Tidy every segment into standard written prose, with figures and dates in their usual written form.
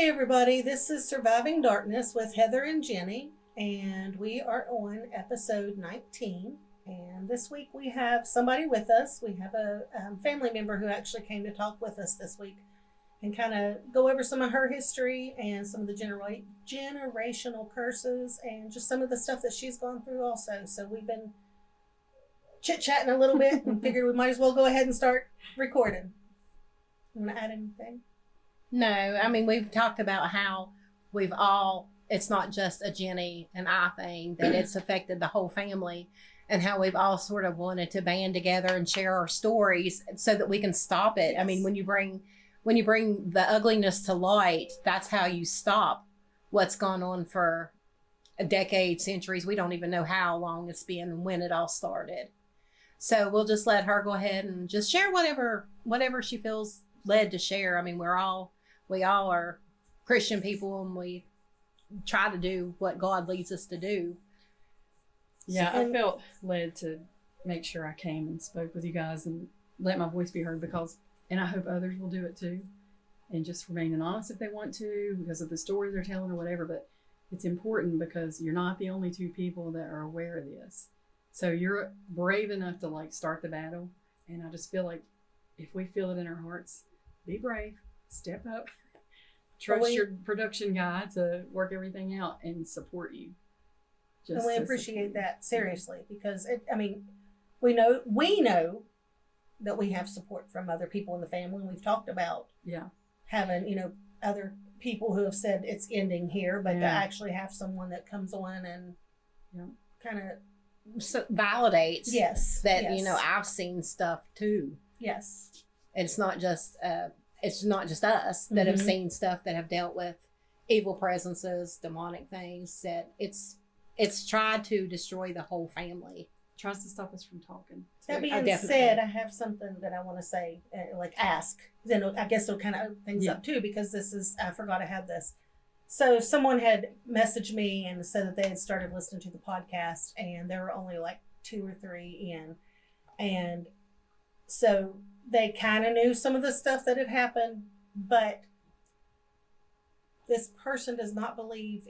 Hey everybody, this is Surviving Darkness with Heather and Jenny, and we are on episode 19. And this week we have somebody with us. We have a family member who actually came to talk with us this week and kind of go over some of her history and some of the generational curses and just some of the stuff that she's gone through also. So we've been chit-chatting a little bit and figured we might as well go ahead and start recording. You want to add anything? No, I mean, we've talked about how it's not just a Jenny and I thing, that it's affected the whole family, and how we've all sort of wanted to band together and share our stories so that we can stop it. Yes. I mean, when you bring the ugliness to light, that's how you stop what's gone on for a decade, centuries. We don't even know how long it's been and when it all started. So we'll just let her go ahead and just share whatever she feels led to share. I mean, we all are Christian people, and we try to do what God leads us to do. Yeah, I felt led to make sure I came and spoke with you guys and let my voice be heard, and I hope others will do it too, and just remaining honest if they want to because of the stories they're telling or whatever. But it's important because you're not the only two people that are aware of this. So you're brave enough to start the battle, and I just feel like if we feel it in our hearts, be brave, step up. Trust your production guy to work everything out and support you. And we appreciate that, seriously, because we know that we have support from other people in the family. And we've talked about having, other people who have said it's ending here, but to actually have someone that comes on and kind of validates that, yes. I've seen stuff too. Yes. It's not just us that have seen stuff, that have dealt with evil presences, demonic things, that it's tried to destroy the whole family. Tries to stop us from talking. That being said, I have something that I want to say, ask. Then I guess it'll kind of open things up too, because I forgot I had this. So someone had messaged me and said that they had started listening to the podcast, and there were only 2 or 3 in. And so they kind of knew some of the stuff that had happened, but this person does not believe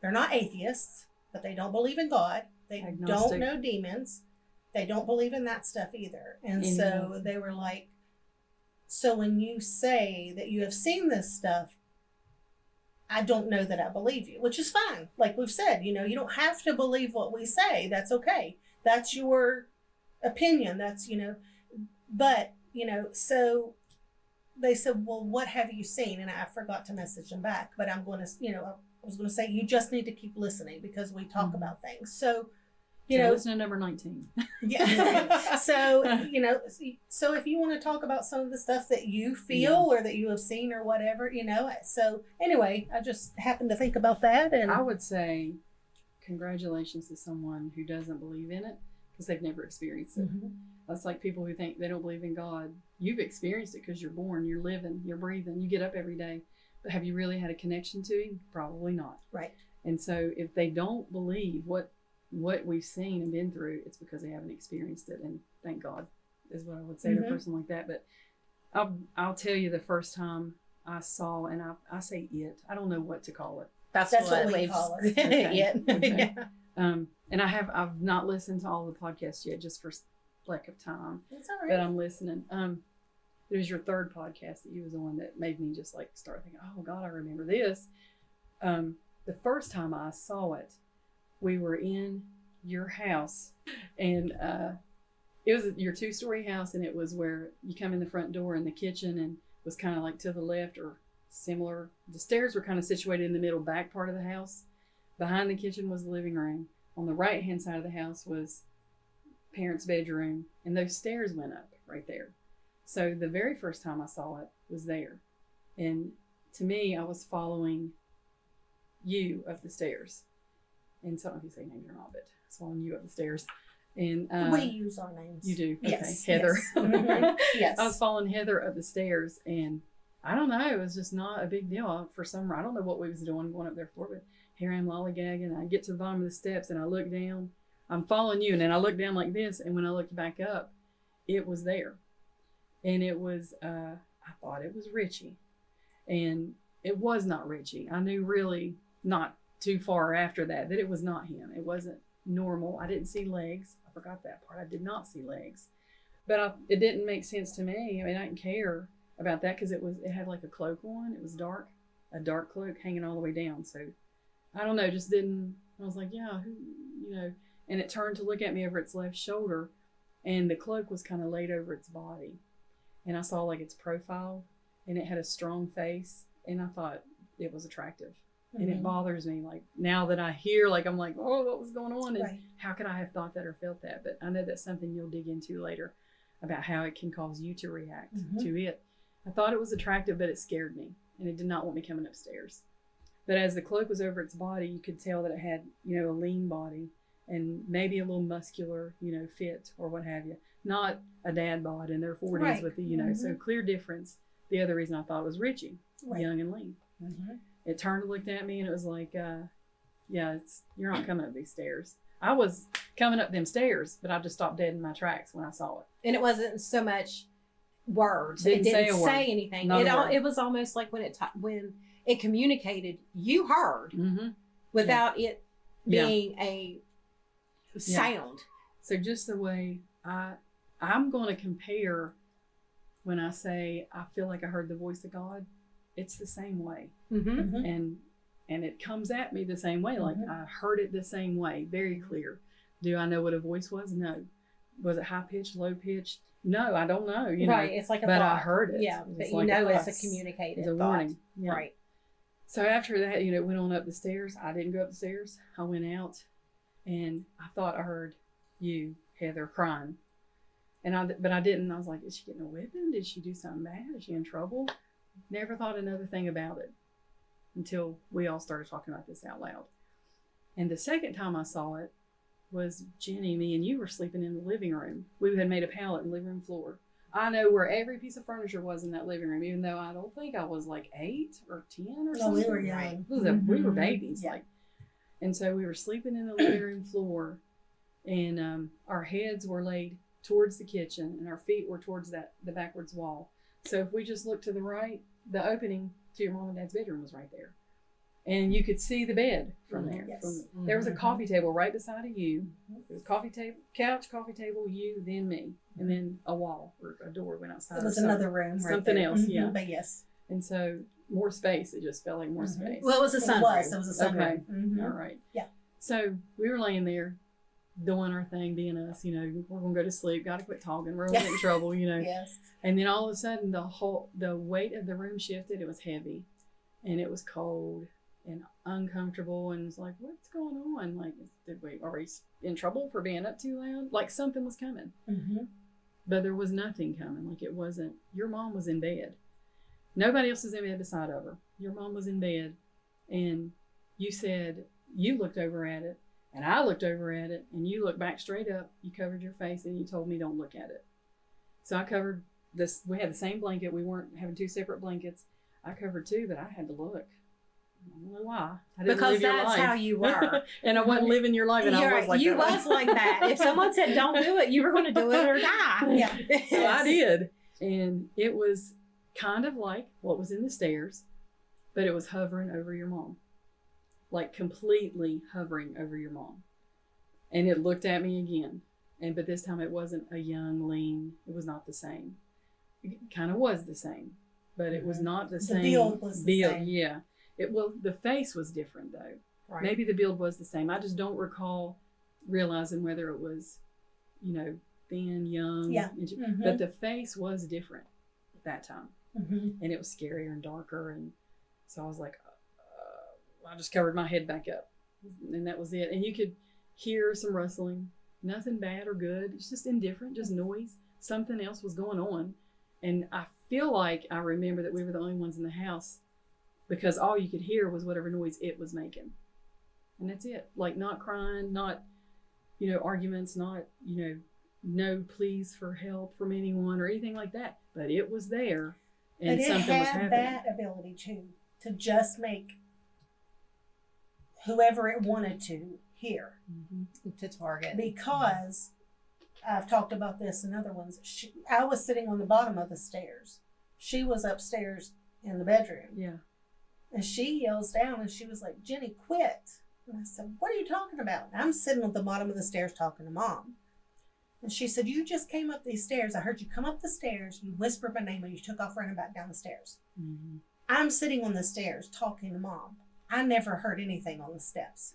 they're not atheists, but they don't believe in God. They don't know demons. They don't believe in that stuff either. And so they were like, so when you say that you have seen this stuff, I don't know that I believe you, which is fine. Like we've said, you don't have to believe what we say. That's okay. That's your opinion. That's, but, so they said, well, what have you seen? And I forgot to message them back, but I'm going to, I was going to say, you just need to keep listening because we talk about things. So, listen to number 19. Yeah. So, so if you want to talk about some of the stuff that you feel or that you have seen or whatever, so anyway, I just happened to think about that. And I would say congratulations to someone who doesn't believe in it because they've never experienced it. Mm-hmm. That's like people who think they don't believe in God. You've experienced it because you're born, you're living, you're breathing, you get up every day. But have you really had a connection to him? Probably not. Right. And so if they don't believe what we've seen and been through, it's because they haven't experienced it. And thank God is what I would say to a person like that. But I'll tell you the first time I saw, and I say it, I don't know what to call it. That's what we call it. Okay. Okay. And I've not listened to all the podcasts yet, just for lack of time. That's all right. But I'm listening. It was your third podcast that you was on that made me just start thinking, oh God, I remember this. The first time I saw it, we were in your house, and it was your 2-story house, and it was where you come in the front door, and the kitchen and was kind of to the left or similar. The stairs were kind of situated in the middle back part of the house. Behind the kitchen was the living room. On the right hand side of the house was parents' bedroom, and those stairs went up right there. So the very first time I saw it was there. And to me, I was following you up the stairs. And so I don't know if you say names or not, but I was following you up the stairs. And we use our names. You do? Yes. Okay. Heather. Yes. Mm-hmm. Yes. I was following Heather up the stairs, and I don't know, it was just not a big deal. For some reason, I don't know what we was doing going up there for, but here I am lollygagging. I get to the bottom of the steps, and I look down. I'm following you, and then I look down like this, and when I looked back up, it was there. And it was, I thought it was Richie. And it was not Richie. I knew really not too far after that it was not him. It wasn't normal. I didn't see legs. I forgot that part. I did not see legs. But it didn't make sense to me. I mean, I didn't care about that because it had like a cloak on. It was dark, a dark cloak hanging all the way down. So I don't know, just didn't. I was like, yeah, and it turned to look at me over its left shoulder, and the cloak was kind of laid over its body, and I saw like its profile, and it had a strong face, and I thought it was attractive. And it bothers me, like, now that I hear, like, I'm like, oh, what was going on? And how could I have thought that or felt that? But I know that's something you'll dig into later about how it can cause you to react to it. I thought it was attractive, but it scared me, and it did not want me coming upstairs. But as the cloak was over its body, you could tell that it had, a lean body and maybe a little muscular, fit or what have you. Not a dad bod in their 40s with the, so clear difference. The other reason I thought it was Richie, young and lean. It turned and looked at me, and it was like, you're not coming up these stairs. I was coming up them stairs, but I just stopped dead in my tracks when I saw it. And it wasn't so much words. Didn't it didn't say a word. say anything. Not a word. It was almost like when it communicated, you heard without it being a sound. So just the way I'm going to compare when I say I feel like I heard the voice of God, it's the same way. And it comes at me the same way. Like I heard it the same way, very clear. Do I know what a voice was? No. Was it high pitched, low pitched? No, I don't know. Right. It's like a but thought. I heard it. Yeah. It's But like it's a communicated it's a thought. warning. Yeah. Right. So after that, it went on up the stairs. I didn't go up the stairs. I went out, and I thought I heard you, Heather, crying. But I didn't. I was like, is she getting a whipping? Did she do something bad? Is she in trouble? Never thought another thing about it until we all started talking about this out loud. And the second time I saw it was Jenny, me, and you were sleeping in the living room. We had made a pallet in the living room floor. I know where every piece of furniture was in that living room, even though I don't think I was like 8 or 10 or something. No, we were young. We were babies. Yeah. And so we were sleeping in the living room floor, and our heads were laid towards the kitchen, and our feet were towards the backwards wall. So if we just looked to the right, the opening to your mom and dad's bedroom was right there. And you could see the bed from there. Yes. There was a coffee table right beside of you. There was couch, coffee table, you, then me, and then a wall or a door went outside. It was another room. Something right else, yeah. But yes. And so more space. It just felt like more space. Well, it was a sunroom. It was a sunroom. Okay. All right. Yeah. So we were laying there doing our thing, being us, we're going to go to sleep. Got to quit talking. We're going to get in trouble, Yes. And then all of a sudden the weight of the room shifted. It was heavy and it was cold and uncomfortable, and it's like, what's going on? Like, are we in trouble for being up too loud? Like something was coming, but there was nothing coming. Like it wasn't. Your mom was in bed. Nobody else was in bed beside of her. Your mom was in bed, and you said you looked over at it, and I looked over at it, and you looked back straight up. You covered your face, and you told me don't look at it. So I covered this. We had the same blanket. We weren't having 2 separate blankets. I covered 2, but I had to look. I don't know why. I didn't Because live your that's life. how you were. And I wasn't living your life, and I was like you that. was like that. If someone said don't do it, you were going to do it or die. Yeah. So I did. And it was kind of like what was in the stairs, but it was hovering over your mom. Like completely hovering over your mom. And it looked at me again. But this time it wasn't a young, lean. It was not the same. It kind of was the same, but it was not the same. The build was the same. Yeah. The face was different though. Right. Maybe the build was the same. I just don't recall realizing whether it was, thin, young. Yeah. But the face was different that time. Mm-hmm. And it was scarier and darker. And so I was like, I just covered my head back up. And that was it. And you could hear some rustling. Nothing bad or good. It's just indifferent, just noise. Something else was going on. And I feel like I remember that we were the only ones in the house because all you could hear was whatever noise it was making. And that's it. Like not crying, not, arguments, not, no pleas for help from anyone or anything like that. But it was there and but something was it had happening. that ability to just make whoever it wanted to hear. To target. Because I've talked about this in other ones. I was sitting on the bottom of the stairs. She was upstairs in the bedroom. Yeah. And she yells down and she was like, Jenny, quit. And I said, what are you talking about? And I'm sitting at the bottom of the stairs talking to Mom. And she said, you just came up these stairs. I heard you come up the stairs. You whispered my name and you took off running back down the stairs. Mm-hmm. I'm sitting on the stairs talking to Mom. I never heard anything on the steps.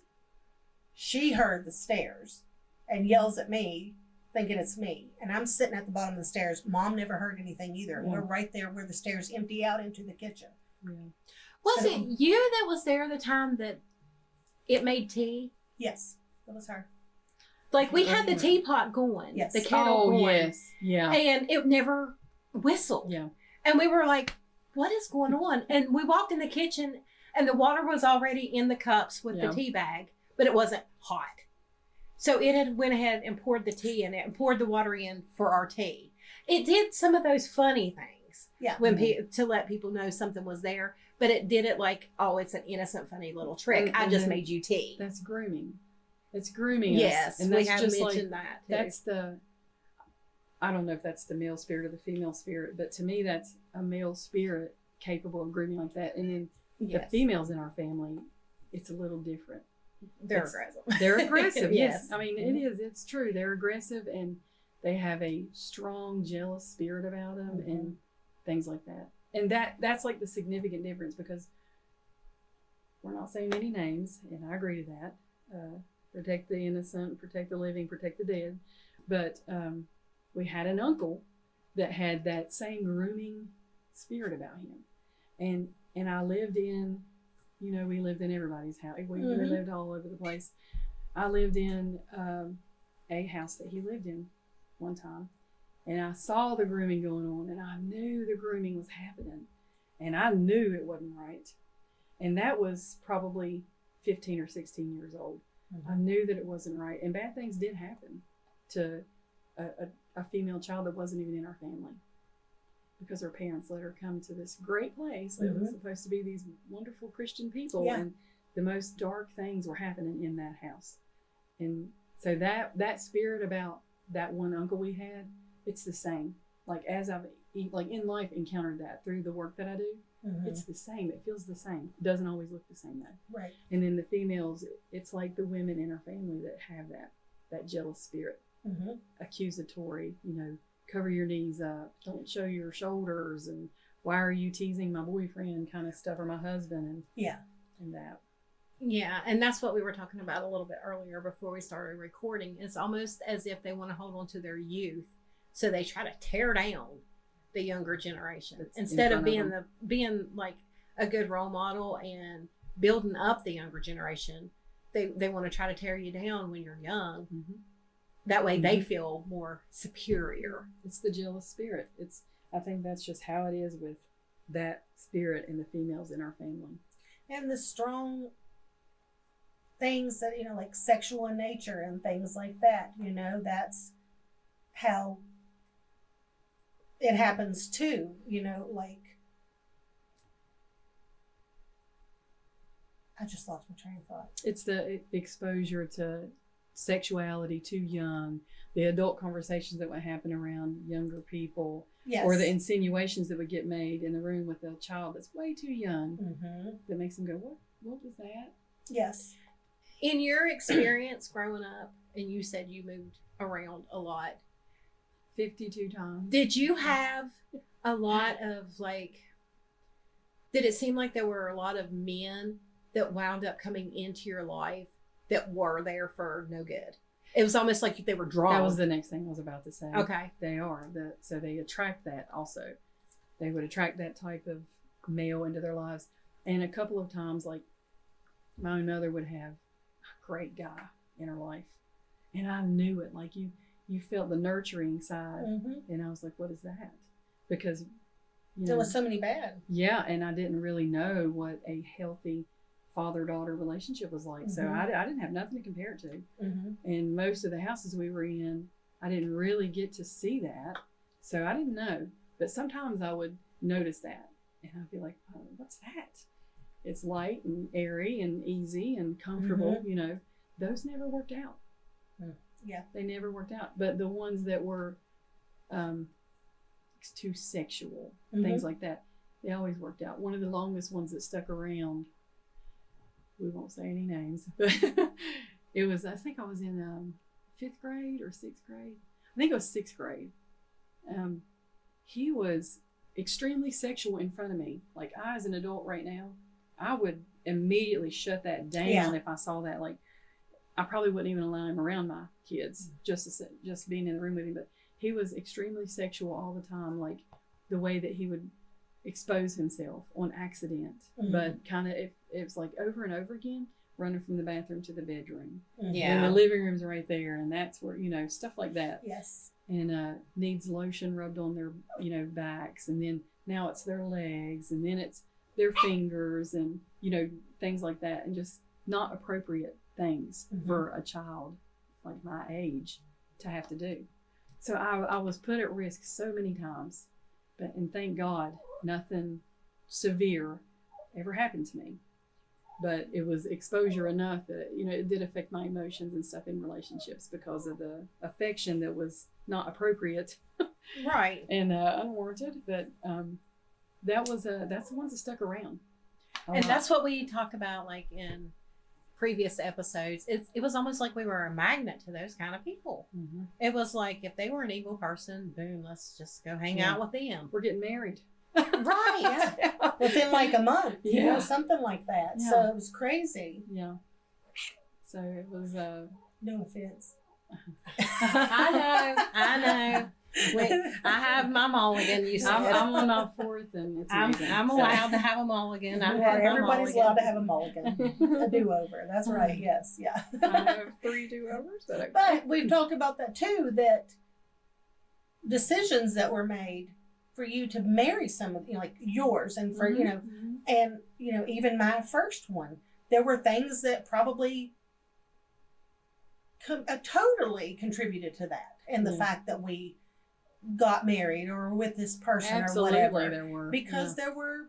She heard the stairs and yells at me, thinking it's me. And I'm sitting at the bottom of the stairs. Mom never heard anything either. Yeah. We're right there where the stairs empty out into the kitchen. Yeah. Was So- it you that was there the time that it made tea? Yes, it was her. Like we had the teapot going, Yes. the kettle Oh, going, yes. Yeah. and it never whistled. Yeah. And we were like, what is going on? And we walked in the kitchen and the water was already in the cups with Yeah. the tea bag, but it wasn't hot. So it had went ahead and poured the tea in it and poured the water in for our tea. It did some of those funny things Yeah. when to let people know something was there, but it did it like, oh, it's an innocent, funny little trick. I And just then made you tea. That's grooming. It's grooming Yes, us. And we that's have just mentioned like, that too. that's the, I don't know if that's the male spirit or the female spirit, but to me, that's a male spirit capable of grooming like that. And then the Yes. females in our family, it's a little different. They're it's- aggressive. They're aggressive. Yes. Yes. I mean, it is. It's true. They're aggressive and they have a strong, jealous spirit about them and things like that. And that's like the significant difference because we're not saying any names, and I agree to that. Protect the innocent, protect the living, protect the dead. But we had an uncle that had that same grooming spirit about him. And I lived in, we lived in everybody's house. We lived all over the place. I lived in a house that he lived in one time. And I saw the grooming going on, and I knew the grooming was happening. And I knew it wasn't right. And that was probably 15 or 16 years old. I knew that it wasn't right. And bad things did happen to a female child that wasn't even in our family. Because her parents let her come to this great place that was supposed to be these wonderful Christian people. Yeah. And the most dark things were happening in that house. And so that spirit about that one uncle we had, it's the same. Like as I've in life encountered that through the work that I do, it's the same. It feels the same. It doesn't always look the same though. Right. And then the females, it's like the women in our family that have that jealous spirit, accusatory, cover your knees up, don't show your shoulders, and why are you teasing my boyfriend kind of stuff, or my husband, and that. Yeah, and that's what we were talking about a little bit earlier before we started recording. It's almost as if they want to hold on to their youth, so they try to tear down the younger generation That's instead of in front being like a good role model and building up the younger generation. They want to try to tear you down when you're young. That way they feel more superior. It's the jealous spirit. I think that's just how it is with that spirit in the females in our family. And the strong things that, like sexual in nature and things like that, that's how it happens too, like, I just lost my train of thought. It's the exposure to sexuality too young, the adult conversations that would happen around younger people, Yes. or the insinuations that would get made in the room with a child that's way too young that makes them go, what was that? Yes. In your experience growing up, and you said you moved around a lot, 52 times. did you have a lot of did it seem like there were a lot of men that wound up coming into your life that were there for no good? It was almost like they were drawn. That was the next thing I was about to say. Okay. They are. So they attract that also. They would attract that type of male into their lives. And a couple of times, like, my own mother would have a great guy in her life. And I knew it. Like, you felt the nurturing side. And I was like, what is that? Because, There was so many bad. Yeah, and I didn't really know what a healthy father-daughter relationship was like. So I didn't have nothing to compare it to. And most of the houses we were in, I didn't really get to see that. So I didn't know. But sometimes I would notice that. And I'd be like, oh, what's that? It's light and airy and easy and comfortable, Those never worked out. Yeah. They never worked out. But the ones that were too sexual, things like that, They always worked out. One of the longest ones that stuck around, we won't say any names, but it was, I think I was in 5th grade or 6th grade. I think it was 6th grade. He was extremely sexual in front of me. Like, I, as an adult right now, I would immediately shut that down if I saw that. Like, I probably wouldn't even allow him around my kids, just being in the room with him. But he was extremely sexual all the time, like the way that he would expose himself on accident. Mm-hmm. But kind of, it was like over and over again, running from the bathroom to the bedroom. Mm-hmm. Yeah. And the living room's right there, and that's where, stuff like that. Yes. And needs lotion rubbed on their, backs, and then now it's their legs, and then it's their fingers, and, things like that, and just not appropriate things for a child like my age to have to do. So I was put at risk so many times, and thank God nothing severe ever happened to me. But it was exposure enough that, it did affect my emotions and stuff in relationships because of the affection that was not appropriate. Right. And unwarranted. But that's the ones that stuck around. And that's what we talk about, like in previous episodes. It was almost like we were a magnet to those kind of people. Mm-hmm. It was like, if they were an evil person, boom, let's just go hang out with them. We're getting married. Right. Yeah. Within like a month, something like that. Yeah. So it was crazy. Yeah. So it was no offense. I know. Wait, I have my mulligan. You said I'm on my 4th, and it's I'm allowed to have a mulligan. Everybody's allowed to have a mulligan, a do-over. That's right. Yes, yeah. I have 3 do-overs, but okay. But we've talked about that too. That decisions that were made for you to marry someone, like yours, and for and even my first one, there were things that probably totally contributed to that, and the fact that we got married or with this person or whatever, there were, because there were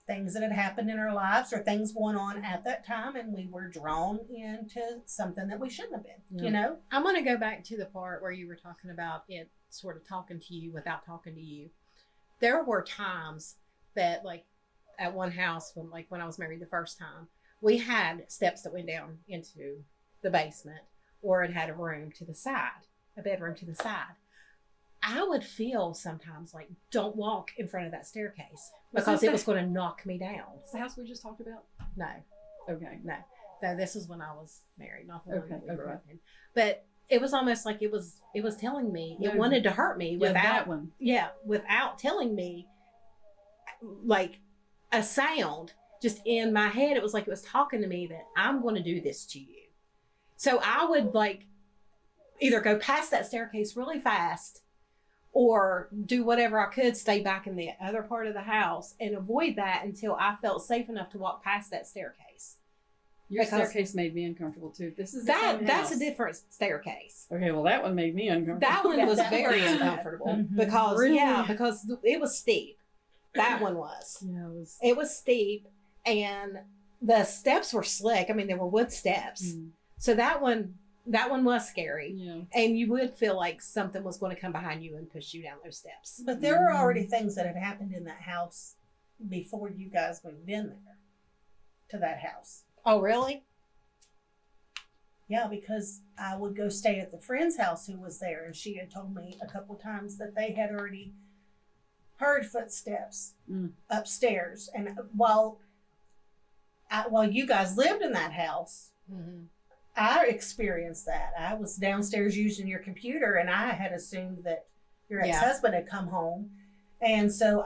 things that had happened in our lives or things going on at that time, and we were drawn into something that we shouldn't have been. I'm going to go back to the part where you were talking about it sort of talking to you without talking to you. There were times that, like, at one house when I was married the first time, we had steps that went down into the basement, or it had a room to the side, a bedroom to the side. I would feel sometimes like, don't walk in front of that staircase because it was going to knock me down. Is the house we just talked about? No. Okay. No. This is when I was married, not the one that we grew up in. But it was almost like it was telling me, it wanted to hurt me without telling me, like, a sound just in my head. It was like it was talking to me that I'm going to do this to you. So I would, like, either go past that staircase really fast or do whatever I could, stay back in the other part of the house and avoid that until I felt safe enough to walk past that staircase. Your staircase made me uncomfortable too. This is the same house. That's a different staircase. Okay, well, that one made me uncomfortable. That one was very uncomfortable because because it was steep. That one was. Yeah, it was steep, and the steps were slick. I mean, they were wood steps. So that one was scary. Yeah. And you would feel like something was going to come behind you and push you down those steps. But there were already things that had happened in that house before you guys moved in there to that house. Oh, really? Yeah, because I would go stay at the friend's house who was there, and she had told me a couple of times that they had already heard footsteps upstairs. And while you guys lived in that house, I experienced that. I was downstairs using your computer, and I had assumed that your ex-husband had come home. And so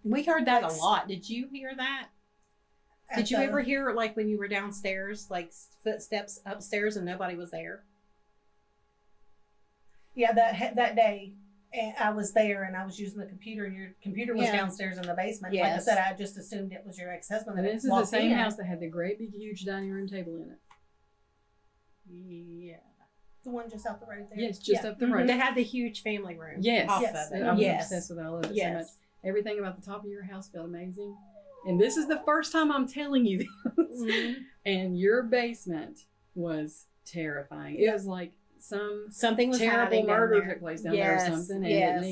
we heard that a lot. Did you hear that? Did you ever hear, like, when you were downstairs, like, footsteps upstairs and nobody was there? Yeah, that day I was there and I was using the computer, and your computer was downstairs in the basement. Yes. Like I said, I just assumed it was your ex-husband. And this is the same house that had the great big huge dining room table in it. Yeah. The one just out the road there? Yes, just up the road. They had the huge family room. Yes. Off yes. of it. I'm obsessed with all of it so much. Everything about the top of your house felt amazing. And this is the first time I'm telling you this. And your basement was terrifying. It was like something was terrible happening down murder there. took place down Yes, there or something, and yes. it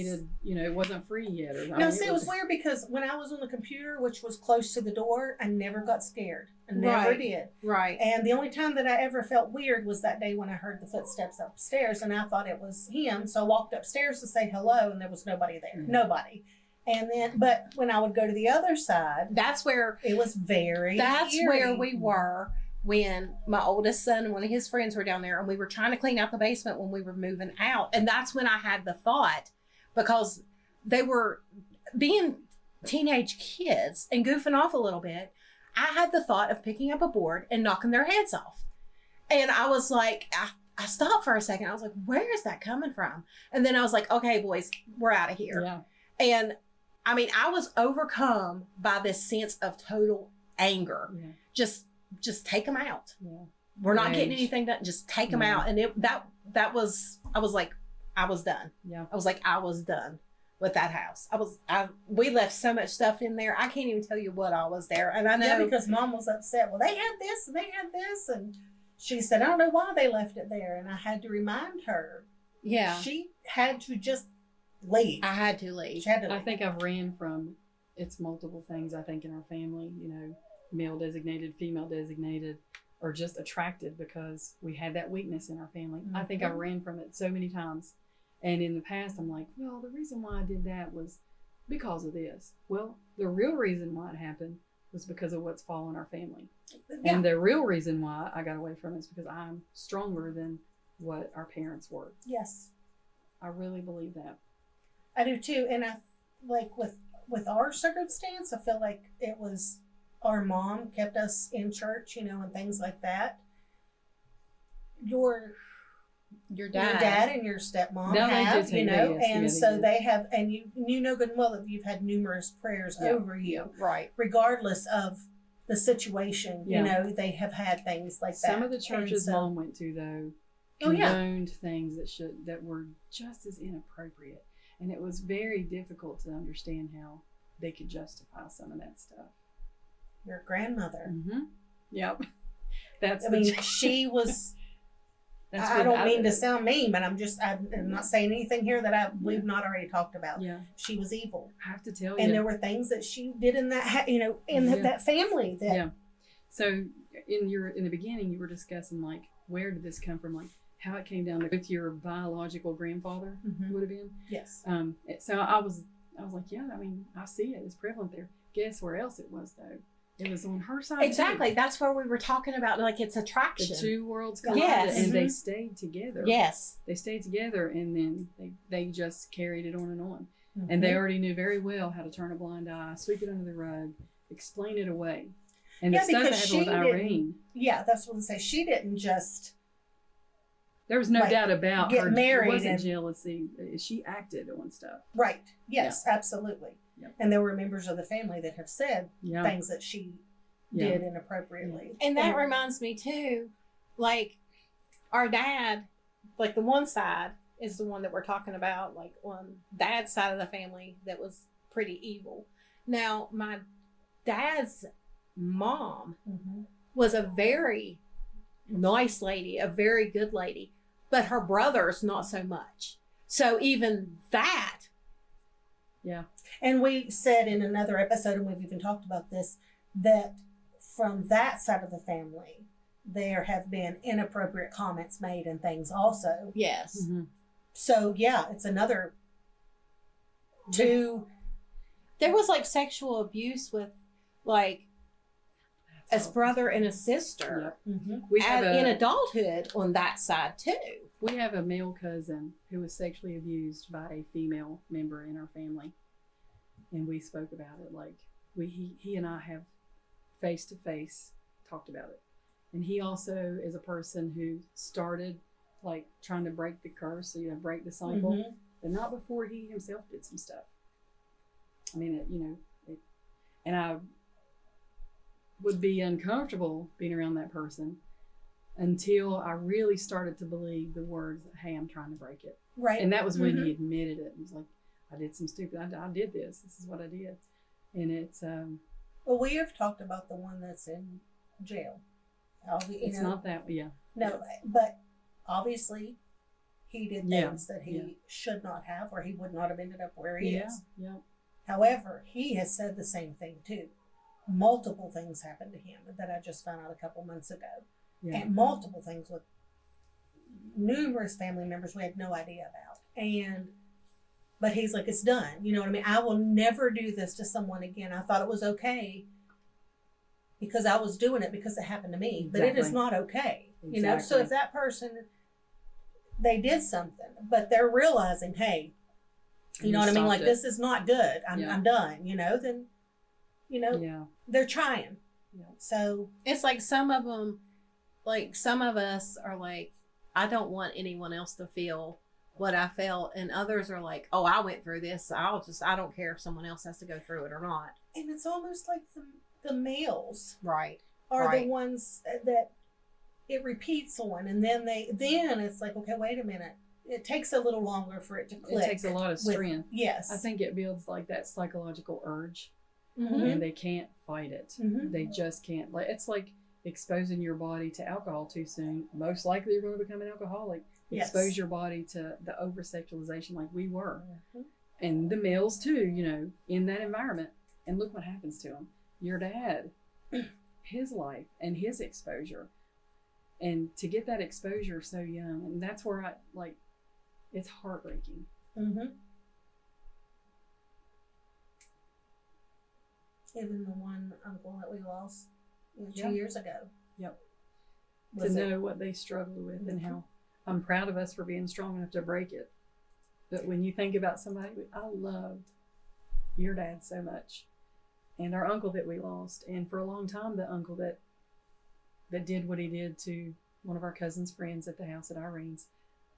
needed, it wasn't free yet. Or, No, see, it was weird because when I was on the computer, which was close to the door, I never got scared. I never Right. did. Right. And the only time that I ever felt weird was that day when I heard the footsteps upstairs, and I thought it was him. So I walked upstairs to say hello, and there was nobody there. Mm-hmm. Nobody. And then, but when I would go to the other side, That's where it was very That's eerie. where we were when my oldest son and one of his friends were down there, and we were trying to clean out the basement when we were moving out. And that's when I had the thought, because they were being teenage kids and goofing off a little bit. I had the thought of picking up a board and knocking their heads off. And I was like, I stopped for a second. I was like, where is that coming from? And then I was like, okay, boys, we're out of here. Yeah. And I mean, I was overcome by this sense of total anger. Yeah. Just take them out. Yeah. We're not Rage. getting anything done. Just take them Yeah. out. And that was, I was like, I was done. Yeah. I was like, I was done with that house. We left so much stuff in there. I can't even tell you what all was there. And I know Yeah, because Mom was upset. Well, they had this and they had this, and she said, I don't know why they left it there. And I had to remind her. yeah, She had to just leave. I had to leave. She had to I leave. think I've ran from, it's multiple things, I think, in our family, male designated, female designated, or just attracted because we had that weakness in our family. I think I ran from it so many times. And in the past, I'm like, well, the reason why I did that was because of this. Well, the real reason why it happened was because of what's fallen our family. Yeah. And the real reason why I got away from it is because I'm stronger than what our parents were. Yes, I really believe that. I do too. And I like with our circumstance, I feel like it was our mom kept us in church, and things like that. Your dad and your stepmom No, they have, did take that, yes, and yeah, so did. they have, and you know good and well that you've had numerous prayers Yeah. over you, Right. regardless of the situation. Yeah. They have had things like that. Some of the churches And so- Mom went to, though, Oh, yeah. condoned things that were just as inappropriate, and it was very difficult to understand how they could justify some of that stuff. your grandmother. Mm-hmm. Yep. That's. I mean, she was. That's I what don't mean to sound mean, but I'm not saying anything here that we've not already talked about. Yeah. She was evil, I have to tell and you. there were things that she did in that, in Yeah. that family. That Yeah. So in the beginning, you were discussing like where did this come from, like how it came down to with your biological grandfather Mhm. would have been. Yes. So I was like, yeah, I mean, I see it. It's prevalent there. Guess where else it was though? It was on her side. Exactly. Too. That's where we were talking about, like, it's The attraction. two worlds collided, Yes. and they Mhm. stayed together. Yes. They stayed together, and then they just carried it on and on. Mhm. And they already knew very well how to turn a blind eye, sweep it under the rug, explain it away. And Yeah, the stuff that because happened with she didn't- Irene, Yeah, that's what I say. She didn't just. there was no like, doubt about get her. married It wasn't and- jealousy. She acted on stuff. Right. Yes, absolutely. Yep. And there were members of the family that have said Yeah. things that she Yeah. did inappropriately. And that reminds me too, like, our dad, like, the one side is the one that we're talking about, like, on dad's side of the family that was pretty evil. Now, my dad's mom Mm-hmm. was a very nice lady, a very good lady, but her brothers not so much. So even that, Yeah. And we said in another episode, and we've even talked about this, that from that side of the family, there have been inappropriate comments made and things also. yes. Mhm. So, yeah, it's another two. There was like sexual abuse with, like, That's a all. brother and a sister Mm-hmm. We have in a adulthood on that side too. we have a male cousin who was sexually abused by a female member in our family, and we spoke about it. Like he and I have face to face talked about it, and he also is a person who started like trying to break the curse, break the cycle, Mm-hmm. but not before he himself did some stuff. I mean, and I would be uncomfortable being around that person until I really started to believe the words, hey, I'm trying to break it. Right. And that was when Mhm. he admitted it. He was like, I did some stupid, I did this. This is what I did. And it's Well, we have talked about the one that's in jail. it's not that, yeah. No, but obviously he did Yeah, things that he yeah. should not have, or he would not have ended up where he Yeah, is. yeah. However, he has said the same thing too. Multiple things happened to him that I just found out a couple months ago. Yeah. And multiple things with numerous family members we had no idea about. But he's like, it's done. You know what I mean? I will never do this to someone again. I thought it was okay because I was doing it because it happened to me. But it is Exactly. not okay. You know? So Exactly. if that person, they did something, but they're realizing, hey, you know what I mean? Like, this is not good. I'm done, you know? Then, you know, Yeah. they're trying. Yeah. So It's like some of them, like some of us are like, I don't want anyone else to feel what I felt, and others are like, oh, I went through this, I don't care if someone else has to go through it or not. and it's almost like the males Right. are Right. the ones that it repeats on, and then it's like, okay, wait a minute. It takes a little longer for it to click. It takes a lot of strength. Yes. I think it builds like that psychological urge, Mm-hmm. and they can't fight it. Mm-hmm. They just can't. Like, it's like exposing your body to alcohol too soon. Most likely, you're going to become an alcoholic. Yes. Expose your body to the over sexualization, like we were, Mm-hmm. and the males too. You know, in that environment, and look what happens to them. Your dad, his life and his exposure, and to get that exposure so young, and that's where I like. It's heartbreaking. Mm-hmm. Even the one uncle that we lost 2 years ago. Yep. Was To it- know what they struggled with and Mhm. how I'm proud of us for being strong enough to break it. But when you think about somebody, I loved your dad so much, and our uncle that we lost, and for a long time the uncle that did what he did to one of our cousin's friends at the house at Irene's.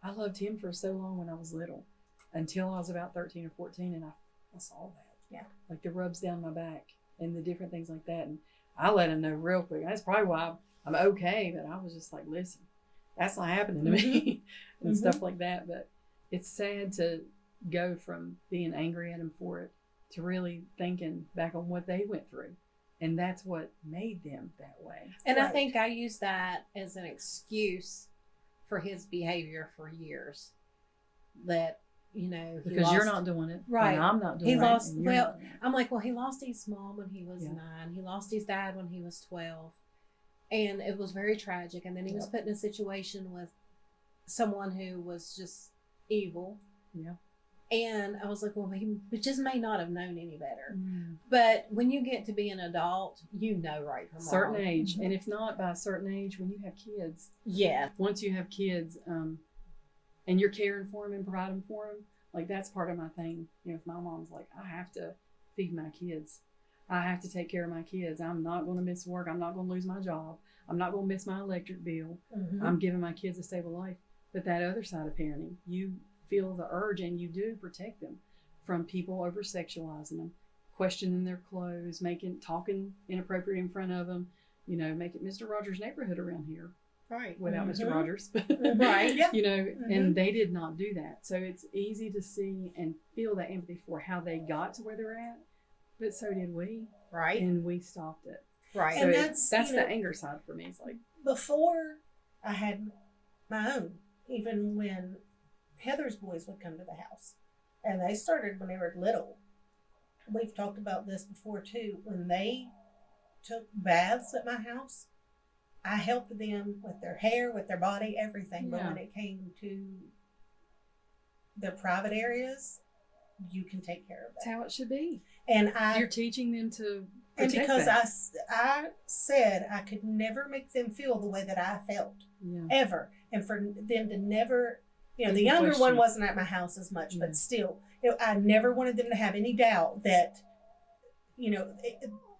I loved him for so long when I was little, until I was about 13 or 14, and I saw that. Yeah. Like the rubs down my back and the different things like that, and I let him know real quick. That's probably why I'm okay, but I was just like, listen, that's not happening to me and Mhm. stuff like that. But it's sad to go from being angry at him for it to really thinking back on what they went through. And that's what made them that way. And I Right. think I used that as an excuse for his behavior for years. That, you know, he Because you're lost- not doing it. Right. And I'm not doing He it. lost- and you're well, not doing it. I'm like, well, he lost his mom when he was Yeah. 9. He lost his dad when he was 12. And it was very tragic. And then he was Yep. put in a situation with someone who was just evil. Yeah. And I was like, well, he just may not have known any better. Mm. But when you get to be an adult, you know right from Certain wrong. age. And if not by a certain age, when you have kids, Yeah. once you have kids, and you're caring for them and providing for them, like that's part of my thing. You know, if my mom's like, I have to feed my kids, I have to take care of my kids. I'm not going to miss work. I'm not going to lose my job. I'm not going to miss my electric bill. Mhm. I'm giving my kids a stable life. But that other side of parenting, you feel the urge and you do protect them from people over sexualizing them, questioning their clothes, talking inappropriate in front of them. You know, make it Mr. Rogers' neighborhood around here Right. without Mr. Mhm. Rogers. Right. Yeah. You know, Mhm. and they did not do that. So it's easy to see and feel that empathy for how they got to where they're at. But so did we. Right. And we stopped it. Right. So And that's that's, you the know, anger side for me. It's like, Before I had my own, even when Heather's boys would come to the house, and they started when they were little. We've talked about this before too. When they took baths at my house, I helped them with their hair, with their body, everything. But Yeah. when it came to their private areas, you can take care of that's that. how it should be. And You're teaching them to and protect because that. I said I could never make them feel the way that I felt. Yeah. Ever. And for them to never, the Even younger question. one wasn't at my house as much, Yeah. but still, I never wanted them to have any doubt that,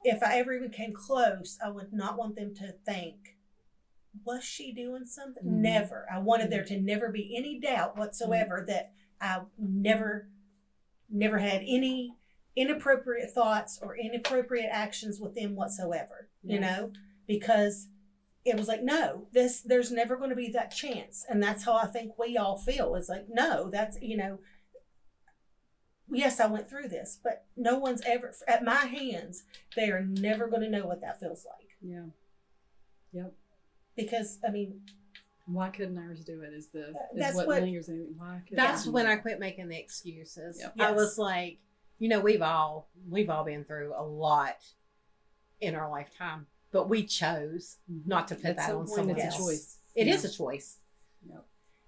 if I ever even came close, I would not want them to think, was she doing something? Mhm. Never. I wanted there to never be any doubt whatsoever that I never had any inappropriate thoughts or inappropriate actions with them whatsoever, Yeah. because it was like, no, there's never going to be that chance. And that's how I think we all feel. It's like, no, that's, yes, I went through this, but no one's ever, at my hands, they are never going to know what that feels like. Yeah. Yep. Because, Why couldn't ours do it? Is That's what what- lingers in me. Why couldn't That's ours when do I it? quit making the excuses. Yep. I Yes. was like, we've all been through a lot in our lifetime, but we chose not to put At that some on point, someone it's else. a choice. It Yeah. is a choice. Yep.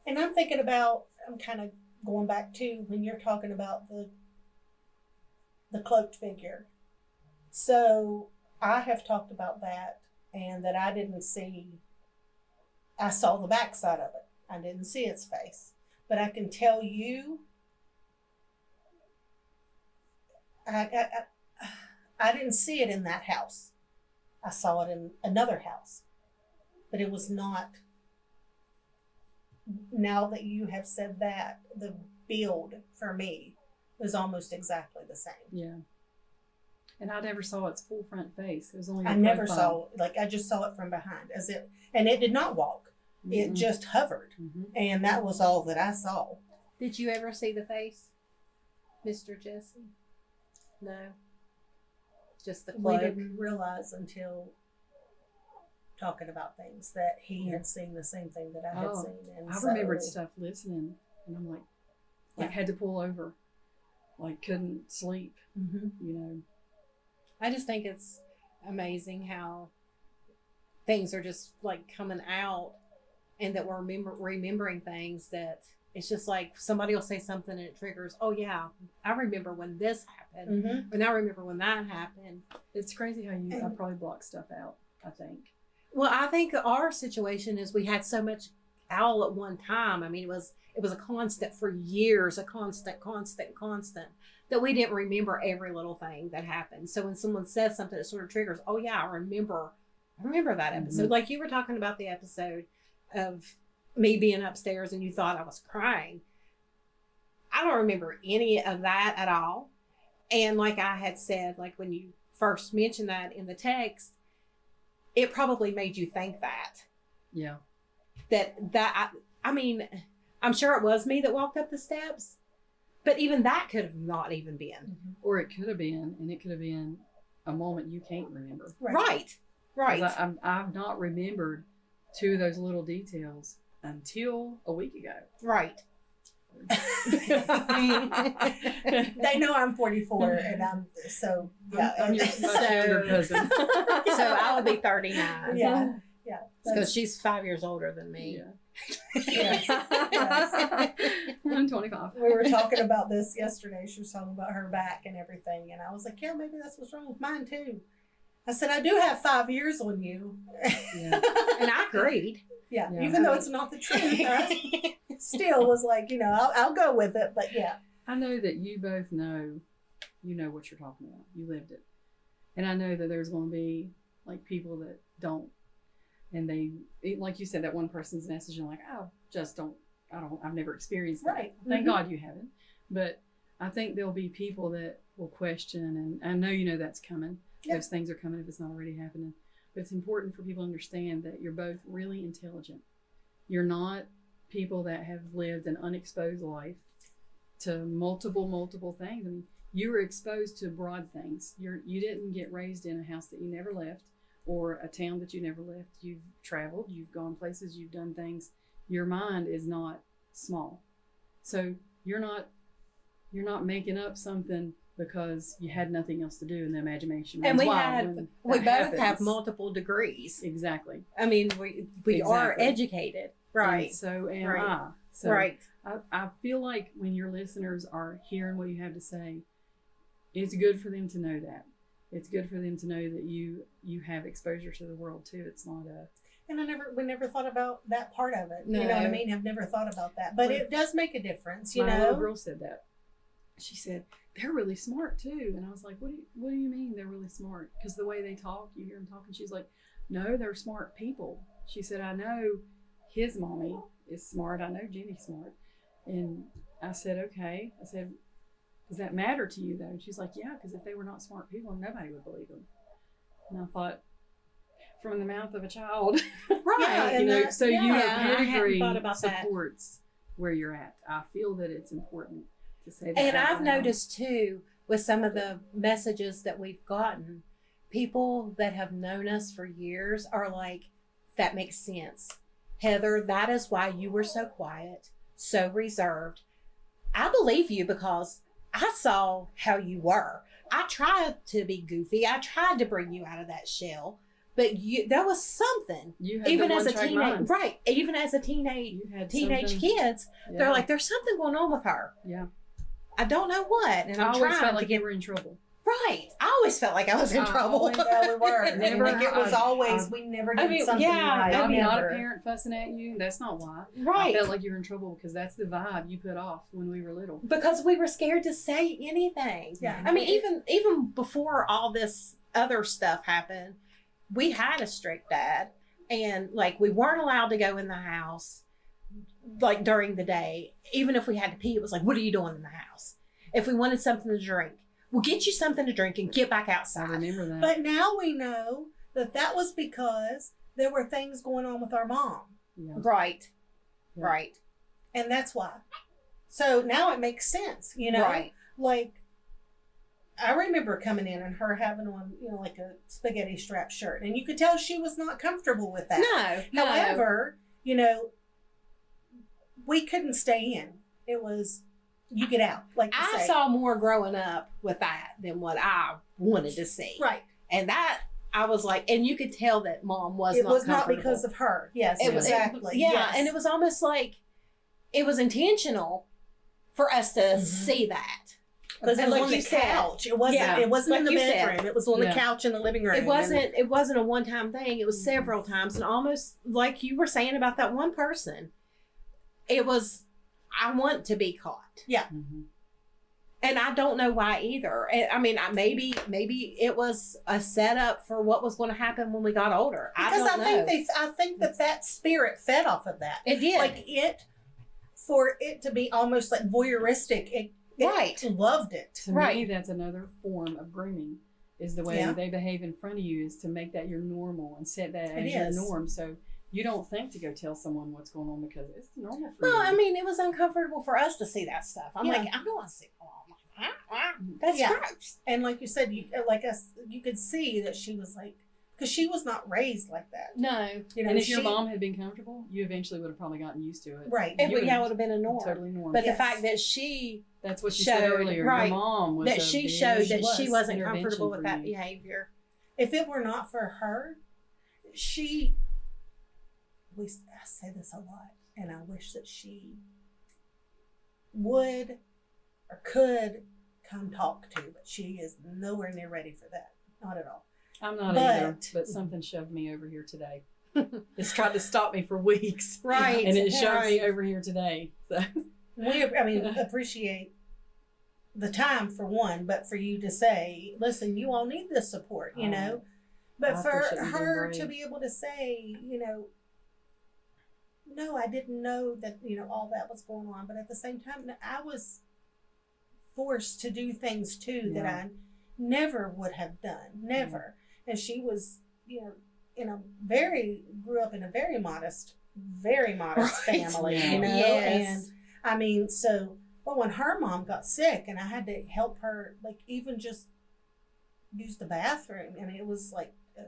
And I'm thinking about, I'm kind of going back to when you're talking about the cloaked figure. So I have talked about that, and that I didn't see, I saw the backside of it. I didn't see its face. But I can tell you, I didn't see it in that house. I saw it in another house. But it was not, now that you have said that, the build for me was almost exactly the same. Yeah. And I never saw its full front face. It was only. I never saw, like, I just saw it from behind, and it did not walk. It just hovered, and that was all that I saw. Did you ever see the face, Mr. Jesse? No. Just the We cloak. didn't realize until talking about things that he had seen the same thing that I had Oh, seen. And I so, remembered stuff listening, and I'm like had to pull over, like couldn't sleep. Mhm. I just think it's amazing how things are just like coming out, and that we're remembering things that it's just like somebody will say something and it triggers, oh yeah, I remember when this happened. Mhm. And I remember when that happened. It's crazy how I probably block stuff out, I think. Well, I think our situation is we had so much all at one time. I mean, it was a constant for years, a constant, that we didn't remember every little thing that happened. So when someone says something, it sort of triggers, oh yeah, I remember that episode. Mhm. Like you were talking about the episode of me being upstairs and you thought I was crying. I don't remember any of that at all. And like I had said, like when you first mentioned that in the text, it probably made you think that. Yeah. I mean, I'm sure it was me that walked up the steps, but even that could have not even been. Or it could have been, and it could have been a moment you can't remember. Right. Right. 'Cause I've not remembered two of those little details until a week ago. Right. They know I'm 44, and I'm so yeah. I'm your much younger cousin. So I would be 39. yeah. Because she's 5 years older than me. Yeah. Yes, yes. I'm 25. We were talking about this yesterday. She was talking about her back and everything, and I was like, "Yeah, maybe that's what's wrong with mine too." I said, "I do have 5 years on you." Yeah. And I agreed. Yeah, Yeah. even though it's not the truth, I still was like, I'll go with it. But yeah, I know that you both know, what you're talking about. You lived it. And I know that there's going to be like people that don't. And like you said, that one person's message, and like, I've never experienced that. Right. Thank Mhm. God you haven't. But I think there'll be people that will question, and I know that's coming. Yeah. Those things are coming if it's not already happening. But it's important for people to understand that you're both really intelligent. You're not people that have lived an unexposed life to multiple things. I mean, you were exposed to broad things. You didn't get raised in a house that you never left, or a town that you never left. You've traveled, you've gone places, you've done things. Your mind is not small. So you're not making up something because you had nothing else to do in the imagination. And runs wild we when both that have happens. multiple degrees. Exactly. I mean, we are Exactly. educated. Right. And so am Right. I. So Right. I feel like when your listeners are hearing what you have to say, it's good for them to know that. It's good for them to know that you have exposure to the world too. It's not and we never thought about that part of it. No. You know what I mean? I've never thought about that, but it does make a difference. You my know, little girl said that. She said they're really smart too, and I was like, what do you mean they're really smart? Because the way they talk, you hear them talking. She's like, no, they're smart people. She said, I know his mommy is smart. I know Jenny's smart. And I said, okay. I said, does that matter to you though? And she's like, yeah, because if they were not smart people, nobody would believe them. And I thought, from the mouth of a child, Yeah, and that- so yeah, your I hadn't pedigree thought about that. supports where you're at. I feel that it's important to say that. And out I've loud. noticed too, with some of the messages that we've gotten, people that have known us for years are like, that makes sense. Heather, that is why you were so quiet, so reserved. I believe you because I saw how you were. I tried to be goofy. I tried to bring you out of that shell, but there was something. You had Even the as a one-track teenage, mind. right? Even as a teenage You had teenage something- kids, Yeah. they're like, there's something going on with her. Yeah. I don't know what, and I I'm always trying felt to like get you were in trouble. right. I always felt like I was in I trouble. always- Yeah, we were. Never- Like it was always, I- we never I did mean, something yeah, right. I I'm mean, not a never. parent fussing at you. That's not why. I Right. felt like you were in trouble because that's the vibe you put off when we were little. Because we were scared to say anything. Yeah. I mean, even before all this other stuff happened, we had a strict dad, and like we weren't allowed to go in the house like during the day. Even if we had to pee, it was like, what are you doing in the house? If we wanted something to drink, we'll get you something to drink and get back I outside. remember that. But now we know that was because there were things going on with our mom. yeah. Right. Yeah. Right. And that's why. So now it makes sense, you know? Right. Like, I remember coming in and her having on, like a spaghetti strap shirt. And you could tell she was not comfortable with that. No. However, we couldn't stay in. It was, you get out. Like you I say. saw more growing up with that than what I wanted to see. Right. And that, I was like, and you could tell that mom was It not was not comfortable. because of her. Yes, It was exactly. yeah, Yes. and it was almost like it was intentional for us to see that. because it and was like on the you said, couch. It wasn't. yeah, It wasn't like in the you said. bedroom. It was on the Yeah. couch in the living room. It wasn't. It wasn't a one-time thing. It was several times, and almost like you were saying about that one person. It was. I want to be caught, Mhm. and I don't know why either. I mean, maybe it was a setup for what was going to happen when we got older. Because I don't know. I think that spirit fed off of that. It did. Like for it to be almost like voyeuristic. It Right. loved it. To me, Right. that's another form of grooming. Is the way Yeah. they behave in front of you is to make that your normal and set that It as your is. norm. So you don't think to go tell someone what's going on because it's normal for No, you. I mean, it was uncomfortable for us to see that stuff. I'm Yeah. like, I don't want to see. Oh, I'm like, that's Yeah. gross. And like you said, you could see that she was like, because she was not raised like that. No, and if your mom had been comfortable, you eventually would have probably gotten used to it. Right. it You would, would yeah, have would have been a norm. Totally normal. But Yes. the fact that she That's what you said showed, earlier. right, Your mom was that a she big- showed that she was wasn't intervention comfortable for with that you. behavior. If it were not for her, I say this a lot, and I wish that she would or could come talk to, but she is nowhere near ready for that. Not at all. I'm not But- either, but something shoved me over here today. It's tried to stop me for weeks. Right. And it shoved me right. over here today. So Appreciate the time for one, but for you to say, listen, you all need this support, you know. But I for appreciate you being her to brave. be able to say, no, I didn't know that, all that was going on. But at the same time, I was forced to do things too that Yeah. I never would have done. Never. And she was, grew up in a very modest Right. family, Yeah. Yes. And I mean, when her mom got sick and I had to help her, like even just use the bathroom, and it was like a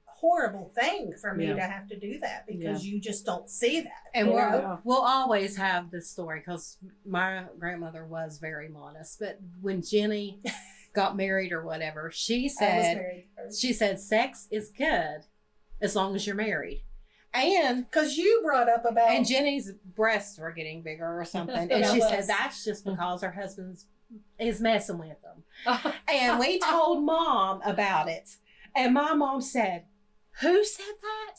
horrible thing for me Yeah. to have to do that because you just don't see that. And you we'll, know? we'll always have this story because my grandmother was very modest. But when Jenny got married or whatever, she I was said, married first. sex is good as long as you're married. And Because you brought up about And Jenny's breasts were getting bigger or something. And Yeah, she it said was. that's just because her husband's is messing with them. And we told Mom about it. And my mom said, who said that?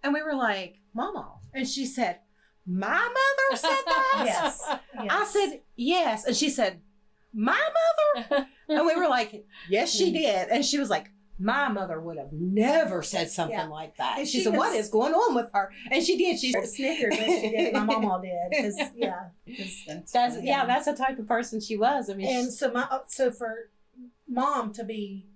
And we were like, Mama. And she said, my mother said that? yes, I said, yes. And she said, my mother? And we were like, yes, she did. And she was like, my mother would have never said something Yeah. like that. And She she said, what was- is going on with her? And she did. She snickered when she did. My mama did because that's the type of person she was. I mean, And so for Mom to be,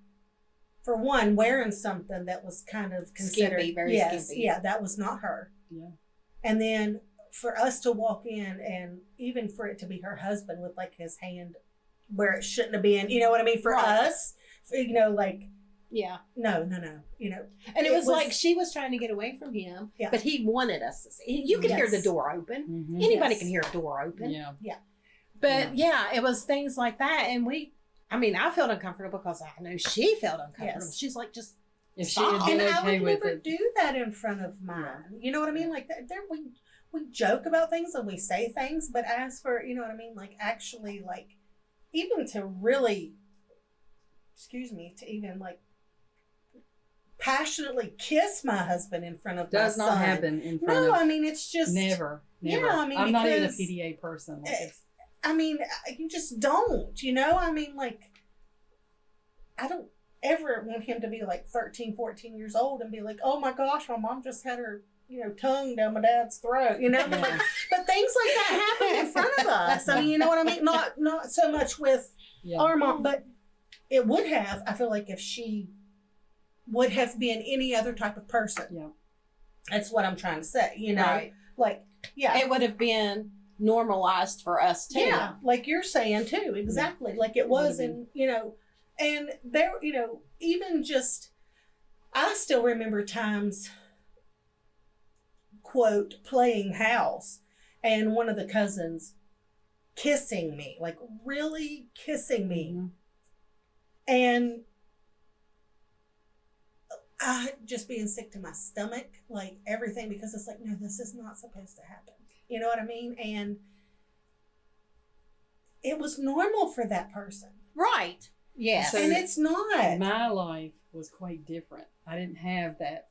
for one, wearing something that was kind of considered Skimpy, very skimpy. yeah, that was not her. Yeah. And then for us to walk in and even for it to be her husband with like his hand where it shouldn't have been, you know what I mean? For Right. us, like Yeah. No. You know, And it was like she was trying to get away from him, Yeah. but he wanted us to see. You could hear the Yes. door open. Mhm. Anybody Yes. can hear a door open. Yeah. But yeah, it was things like that. And I felt uncomfortable because I know she felt uncomfortable. Yes. She's like, just If she had Stop. been and I okay would with never it. do that in front of mine. You know what I mean? Like there we joke about things and we say things, but as for, you know what I mean, like actually, like even to really, to even like passionately kiss my husband in front of Does my not son. happen in front No, of. I mean it's just Never. Yeah, I mean, I'm not even a because- PDA person. Like it's, I mean, you just don't, you know? I mean, like, I don't ever want him to be like 13, 14 years old and be like, oh my gosh, my mom just had her, tongue down my dad's throat, you know? Yeah. But things like that happen in front of us. I mean, you know what I mean? Not so much with yeah. our mom, but it would have, I feel like, if she would have been any other type of person. Yeah. That's what I'm trying to say, you know? right. Like, yeah. It would have been normalized for us too. Yeah, like you're saying too, exactly. Like it was would've in, and there, even just, I still remember times, quote, playing house and one of the cousins kissing me, like really kissing me. Mhm. And I just being sick to my stomach, like everything, because it's like, no, this is not supposed to happen. You know what I mean? And it was normal for that person. Right. Yes. So- And it's not. My life was quite different. I didn't have that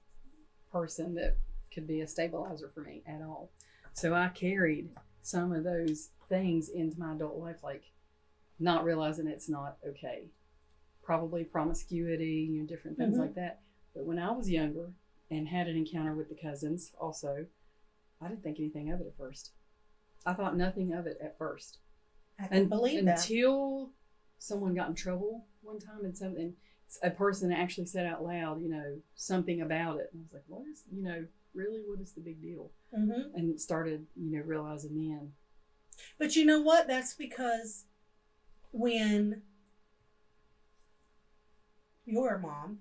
person that could be a stabilizer for me at all. So I carried some of those things into my adult life, like not realizing it's not okay. Probably promiscuity, different things Mhm. like that. But when I was younger and had an encounter with the cousins also, I didn't think anything of it at first. I thought nothing of it at first. I can believe that. Until someone got in trouble one time and a person actually said out loud, something about it. And I was like, what is, really, what is the big deal? Hmm. And started, realizing then. But you know what? That's because when your mom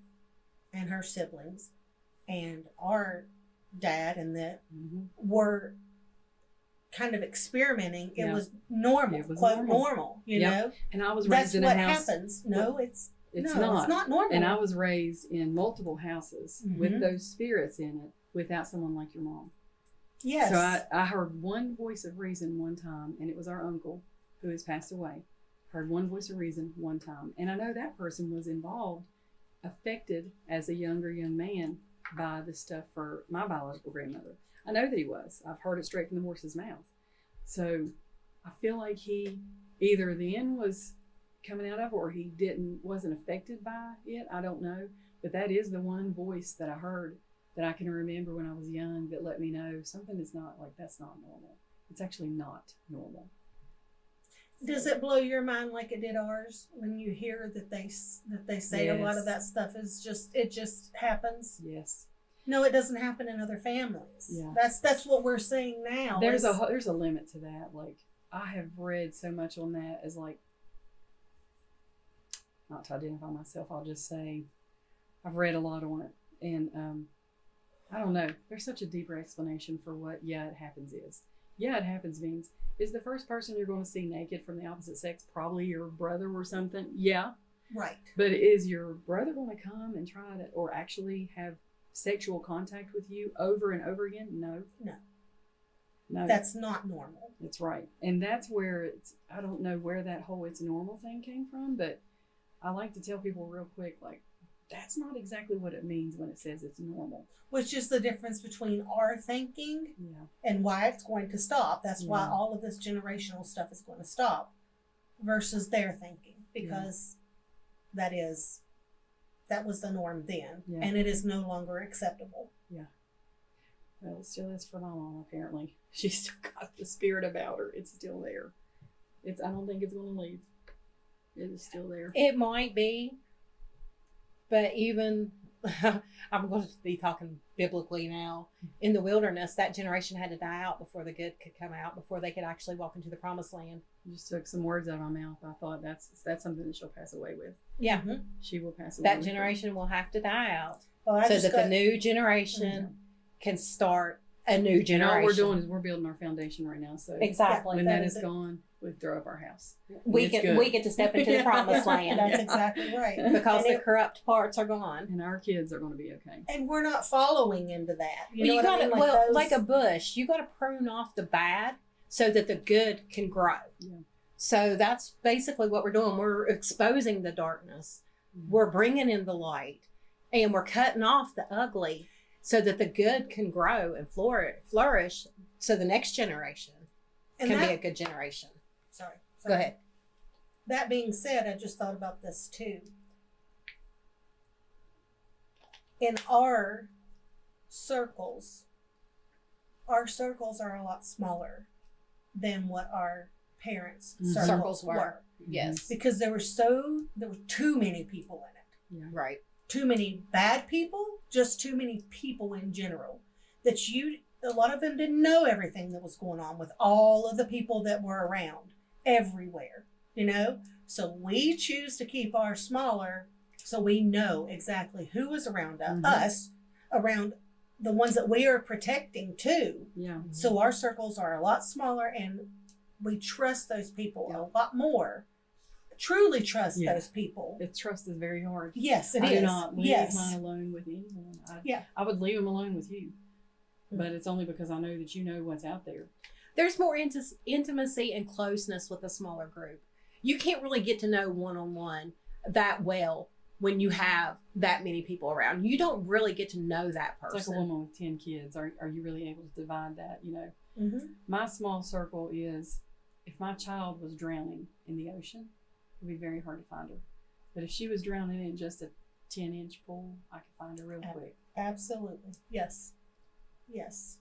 and her siblings and our dad and that Mm-hmm. were kind of experimenting, it Yeah. was normal, It was quote, normal. normal, you Yep. know? And I was That's raised in what a house. happens. No, it's It's no, not. it's not normal. And I was raised in multiple houses with Mhm. those spirits in it without someone like your mom. yes. So I heard one voice of reason one time, and it was our uncle who has passed away. Heard one voice of reason one time. And I know that person was involved, affected as a young man by the stuff for my biological grandmother. I know that he was. I've heard it straight from the horse's mouth. So I feel like he either then was coming out of, or he wasn't affected by it. I don't know. But that is the one voice that I heard that I can remember when I was young that let me know something is not, like, that's not normal. It's actually not normal. Does it blow your mind like it did ours when you hear that they say a lot of Yes. that stuff is it just happens? Yes. No, it doesn't happen in other families. Yeah. That's what we're seeing now. There's is- a limit to that. Like, I have read so much on that as, like, not to identify myself, I'll just say I've read a lot on it. And I don't know. There's such a deeper explanation for what it happens is. It happens means, is the first person you're going to see naked from the opposite sex probably your brother or something? Yeah. right. But is your brother going to come and try to, or actually have sexual contact with you over and over again? No. No. That's not normal. That's right. And that's where I don't know where that whole it's normal thing came from, but I like to tell people real quick, like, that's not exactly what it means when it says it's normal. Which is the difference between our thinking Yeah. and why it's going to stop. That's why Yeah. all of this generational stuff is going to stop versus their thinking, because that was the norm then, Yeah. and it is no longer acceptable. Well, it still is for my mom, apparently. She's still got the spirit about her. It's still there. I don't think it's going to leave. It is still there. It might be, but even I'm going to be talking biblically now. In the wilderness, that generation had to die out before the good could come out, before they could actually walk into the promised land. You just took some words out of my mouth. I thought that's something that she'll pass away with. Yeah. She will pass away. That with generation will have to die out Well, so that the new generation can start a new generation. And all we're doing is we're building our foundation right now. So Exactly. when that is gone, we throw up our house. We get to step into the promised land. That's exactly right. Because And the corrupt parts are gone. And our kids are going to be okay. And we're not following into that. You know You what I gotta, mean? well, those- like a bush, you got to prune off the bad so that the good can grow. Yeah. So that's basically what we're doing. We're exposing the darkness. We're bringing in the light, and we're cutting off the ugly so that the good can grow and flourish so the next generation and can that, be a good generation. Sorry. Go ahead. That being said, I just thought about this too. In our circles are a lot smaller than what our parents' Mhm. Circles were. Yes. because there were too many people in it. Yeah. Right. Too many bad people, just too many people in general. That a lot of them didn't know everything that was going on with all of the people that were around everywhere, you know? So we choose to keep ours smaller so we know exactly who is around us, around the ones that we are protecting too. Yeah. So our circles are a lot smaller and we trust those people a lot more. Truly trust Yeah. those people. Trust is very hard. Yes, it I is. do not leave Yes. mine alone with anyone. Yeah. I would leave them alone with you. But it's only because I know that you know what's out there. There's more intimacy and closeness with a smaller group. You can't really get to know one-on-one that well when you have that many people around. You don't really get to know that It's like a person. woman with 10 kids. Are you really able to divide that? You know, Mm-hmm. my small circle is if my child was drowning in the ocean, it would be very hard to find her. But if she was drowning in just a 10-inch pool, I could find her real quick. Absolutely. Yes. Yes.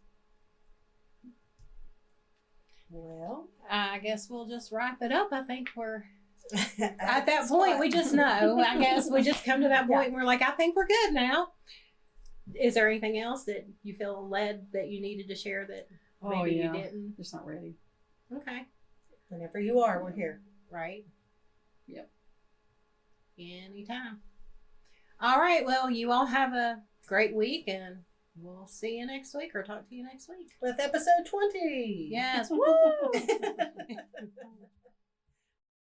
Well, I guess we'll just wrap it up. I think we're at at that point. We just know. I guess we just come to that point and we're like, I think we're good now. Is there anything else that you feel led that you needed to share that maybe you didn't? Just not ready. Okay. Whenever you are, we're here. Right? Yep. Anytime. All right. Well, you all have a great week and we'll see you next week or talk to you next week. With episode 20. Yes. Woo!